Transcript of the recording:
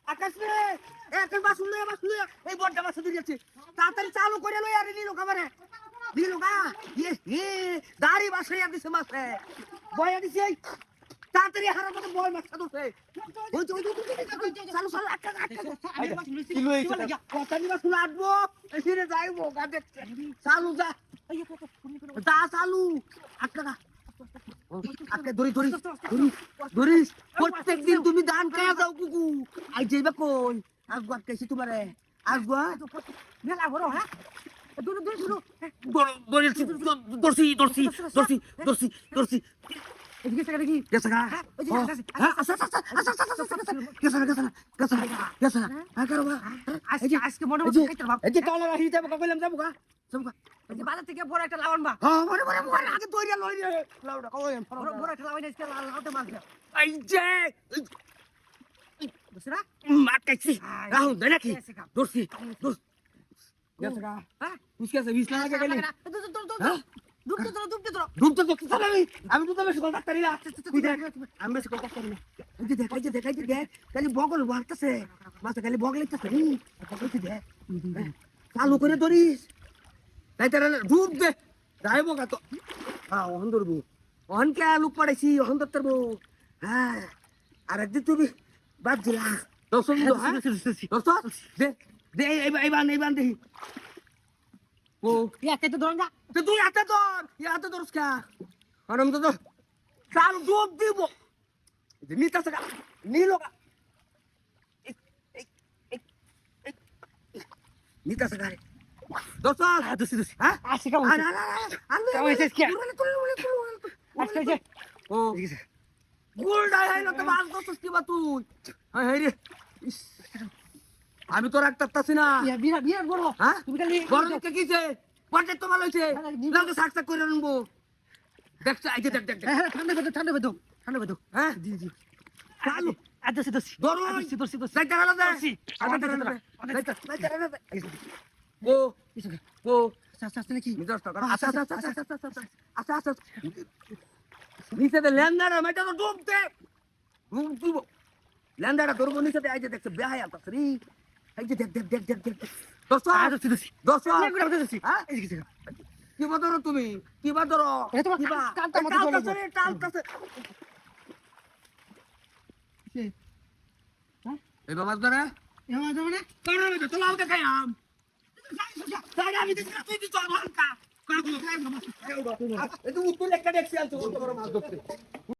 আকাশ রে এখন বাস লয়ে এই বড়টা বাস দিয়ে যাচ্ছে তাড়াতাড়ি চালু করে লই আরে নিলো খাবারে দিলো গা এ দাড়ি বাস হইয়া দিছে মাছে বয়া দিছে তাড়াতাড়ি হারার মতো বয় মাছ খাদছে ওই চালু আটকা কি লই কথা নিবা শুনে আটবো ফিরে যাইবো গা দেখতে চালু যা চালু আটকা আজকে ধরিস প্রত্যেকদিন তুমি দান খাওয়া যাও কুকু আই যাইবা কই আসবো আটকাইছি তোমারে আসবো মেলা বড় হ্যাঁ দর্শি এদিকে টাকা দেখি গেছে গা আজকে মনে হচ্ছে এই যে কালা রাহি যাবো কইলাম যাবো গা বাজার থেকে বড় একটা লাউন বা হ্যাঁ বড় আগে তৈরি লই রে লাউটা কইলাম বড় একটা লাউন আজকে লাউতে মাছ এই যে বুঝরা মার কাইছি রাহুল দেখ নাকি দর্শি গেছে গা হ্যাঁ উসকে সে 20 লাগে গেলি ডুবতে তো আমি তো বেশি কল ডাক্তারি না তুই দেখ আমি বেশি কল ডাক্তারি না এই যে দেখ খালি বগল মারতেছে মাথা খালি বগল লাগতেছে নি দেখ চালু করে ধরিস তাই তারা ডুব দে যাইবো গা তো হ্যাঁ ওহন ধরবো ওহন কে লুক পড়াইছি ওহন ধরবো হ্যাঁ আর একদিন তুমি বাদ দিলা দর্শন দে এই বান দেখি ও ইয়াতে তো ধর না তুই ইয়াতে ধরস কা আর আমি তো চাল ডুব দিব নিতা সকা নিলো গা নিতা সকা রে দোস্ত হ্যাঁ আসি কাম কাম এসে কি আজকে যে ও গোল ডাই না তো মাছ দোস্ত কি বা তুই হ্যাঁ রে আমি তো রাখতাছি না বিরাট বড় হ্যাঁ তুমি খালি বড় কে কিছে পড়তে তো ভালো হইছে লাগে সাকসাক করে রাখবো দেখছ এই যে দেখ হ্যাঁ ঠান্ডা বেদো হ্যাঁ জি চালু আদসি দর্শি সাইড গেল দর্শি ও আচ্ছা নাকি আচ্ছা নিচে দে ল্যান্ডার মেটা তো ডুবতে ডুব ল্যান্ডার ধরবো নিচে দে এই যে দেখছ বেহায়া তসরি এই যে দেখ দর্শি হ্যাঁ কি বাদরো তুমি কি বাদরো টালতাছে এই বাবা ধরে মানে তো লাউ দেখাই আম আমি তুই তো আমার কা এই তো উত্তর একটা দেখছি আলতো বড় মাছ ধরতে